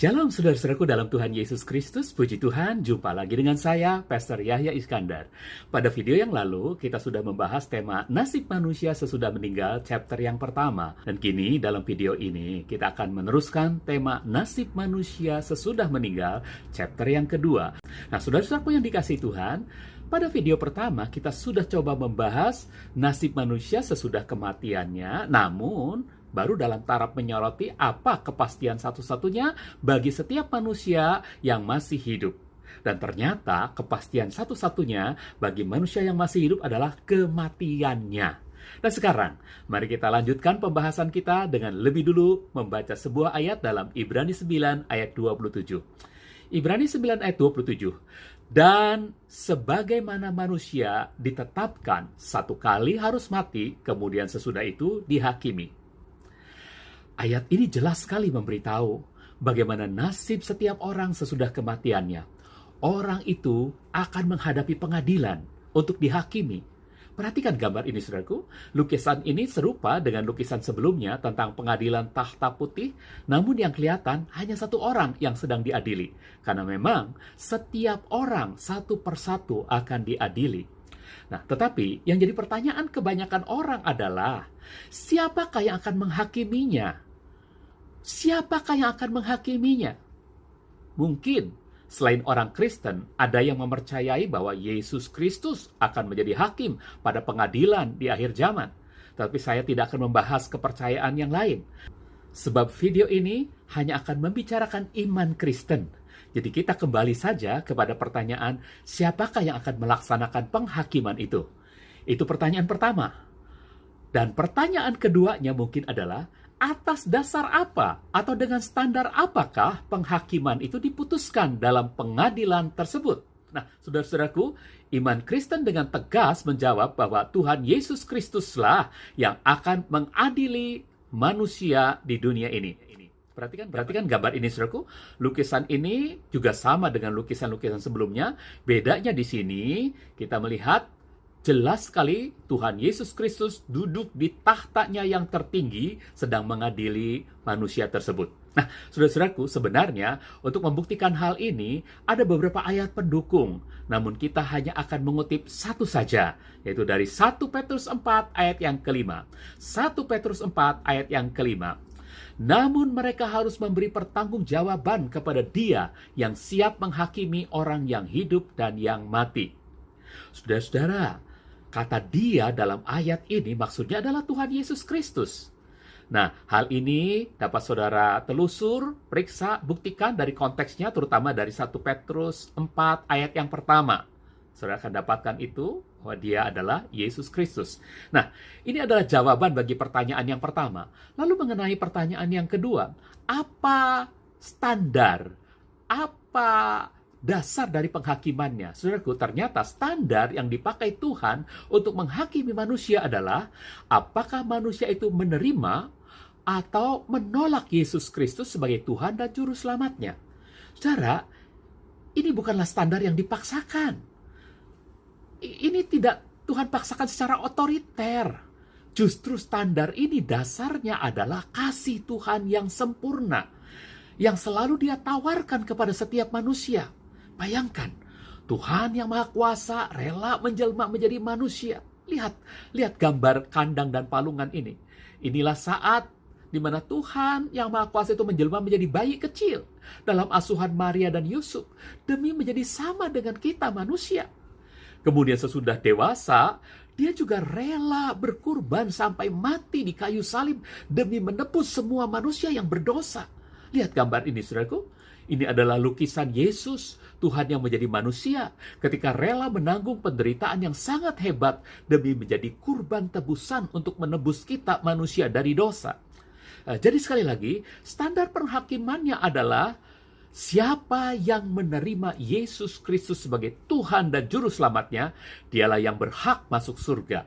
Shalom saudara-saudaraku dalam Tuhan Yesus Kristus, puji Tuhan, jumpa lagi dengan saya, Pastor Yahya Iskandar. Pada video yang lalu, kita sudah membahas tema nasib manusia sesudah meninggal, chapter yang pertama. Dan kini dalam video ini, kita akan meneruskan tema nasib manusia sesudah meninggal, chapter yang kedua. Nah, saudara-saudaraku yang dikasihi Tuhan, pada video pertama, kita sudah coba membahas nasib manusia sesudah kematiannya, namun baru dalam taraf menyoroti apa kepastian satu-satunya bagi setiap manusia yang masih hidup. Dan ternyata kepastian satu-satunya bagi manusia yang masih hidup adalah kematiannya. Dan sekarang, mari kita lanjutkan pembahasan kita dengan lebih dulu membaca sebuah ayat dalam Ibrani 9 ayat 27. Ibrani 9 ayat 27. Dan sebagaimana manusia ditetapkan satu kali harus mati, kemudian sesudah itu dihakimi. Ayat ini jelas sekali memberitahu bagaimana nasib setiap orang sesudah kematiannya. Orang itu akan menghadapi pengadilan untuk dihakimi. Perhatikan gambar ini, saudaraku. Lukisan ini serupa dengan lukisan sebelumnya tentang pengadilan tahta putih, namun yang kelihatan hanya satu orang yang sedang diadili. Karena memang setiap orang satu persatu akan diadili. Nah, tetapi yang jadi pertanyaan kebanyakan orang adalah, siapakah yang akan menghakiminya? Siapakah yang akan menghakiminya? Mungkin selain orang Kristen, ada yang mempercayai bahwa Yesus Kristus akan menjadi hakim pada pengadilan di akhir zaman. Tapi saya tidak akan membahas kepercayaan yang lain. Sebab video ini hanya akan membicarakan iman Kristen. Jadi kita kembali saja kepada pertanyaan, siapakah yang akan melaksanakan penghakiman itu? Itu pertanyaan pertama. Dan pertanyaan keduanya mungkin adalah, atas dasar apa atau dengan standar apakah penghakiman itu diputuskan dalam pengadilan tersebut? Nah, saudara-saudaraku, iman Kristen dengan tegas menjawab bahwa Tuhan Yesus Kristuslah yang akan mengadili manusia di dunia ini. Perhatikan gambar ini, saudaraku. Lukisan ini juga sama dengan lukisan-lukisan sebelumnya. Bedanya di sini kita melihat jelas sekali Tuhan Yesus Kristus duduk di tahtanya yang tertinggi sedang mengadili manusia tersebut. Nah, saudara-saudaraku, sebenarnya untuk membuktikan hal ini ada beberapa ayat pendukung. Namun kita hanya akan mengutip satu saja, yaitu dari 1 Petrus 4 ayat yang kelima. 1 Petrus 4 ayat yang kelima. Namun mereka harus memberi pertanggungjawaban kepada Dia yang siap menghakimi orang yang hidup dan yang mati. Saudara-saudara, kata Dia dalam ayat ini maksudnya adalah Tuhan Yesus Kristus. Nah, hal ini dapat saudara telusur, periksa, buktikan dari konteksnya, terutama dari 1 Petrus 4 ayat yang pertama. Saudara akan dapatkan itu, bahwa Dia adalah Yesus Kristus. Nah, ini adalah jawaban bagi pertanyaan yang pertama. Lalu mengenai pertanyaan yang kedua, apa standar, apa dasar dari penghakimannya? Saudaraku, ternyata standar yang dipakai Tuhan untuk menghakimi manusia adalah apakah manusia itu menerima atau menolak Yesus Kristus sebagai Tuhan dan Juru Selamatnya. Saudara, ini bukanlah standar yang dipaksakan. Ini tidak Tuhan paksakan secara otoriter. Justru standar ini dasarnya adalah kasih Tuhan yang sempurna, yang selalu Dia tawarkan kepada setiap manusia. Bayangkan, Tuhan yang Maha Kuasa rela menjelma menjadi manusia. Lihat gambar kandang dan palungan ini. Inilah saat di mana Tuhan yang Maha Kuasa itu menjelma menjadi bayi kecil dalam asuhan Maria dan Yusuf demi menjadi sama dengan kita manusia. Kemudian sesudah dewasa, Dia juga rela berkurban sampai mati di kayu salib demi menebus semua manusia yang berdosa. Lihat gambar ini, saudaraku. Ini adalah lukisan Yesus, Tuhan yang menjadi manusia, ketika rela menanggung penderitaan yang sangat hebat demi menjadi kurban tebusan untuk menebus kita manusia dari dosa. Jadi sekali lagi, standar penghakimannya adalah siapa yang menerima Yesus Kristus sebagai Tuhan dan Juru Selamatnya, dialah yang berhak masuk surga.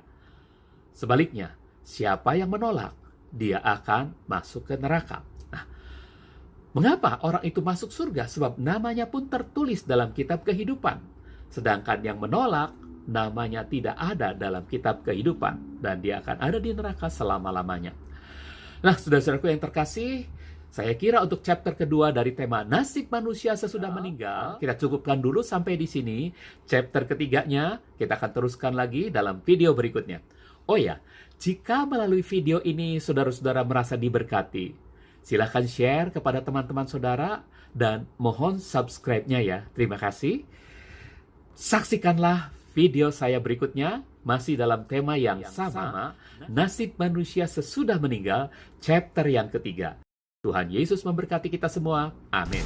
Sebaliknya, siapa yang menolak, dia akan masuk ke neraka. Nah, mengapa orang itu masuk surga? Sebab namanya pun tertulis dalam kitab kehidupan. Sedangkan yang menolak, namanya tidak ada dalam kitab kehidupan. Dan dia akan ada di neraka selama-lamanya. Nah, saudara-saudaraku yang terkasih, Saya kira untuk chapter kedua dari tema nasib manusia sesudah meninggal, kita cukupkan dulu sampai di sini. Chapter ketiganya, kita akan teruskan lagi dalam video berikutnya. Oh ya, jika melalui video ini saudara-saudara merasa diberkati, silahkan share kepada teman-teman saudara dan mohon subscribe-nya ya. Terima kasih. Saksikanlah video saya berikutnya, masih dalam tema yang sama, nasib manusia sesudah meninggal, chapter yang ketiga. Tuhan Yesus memberkati kita semua. Amin.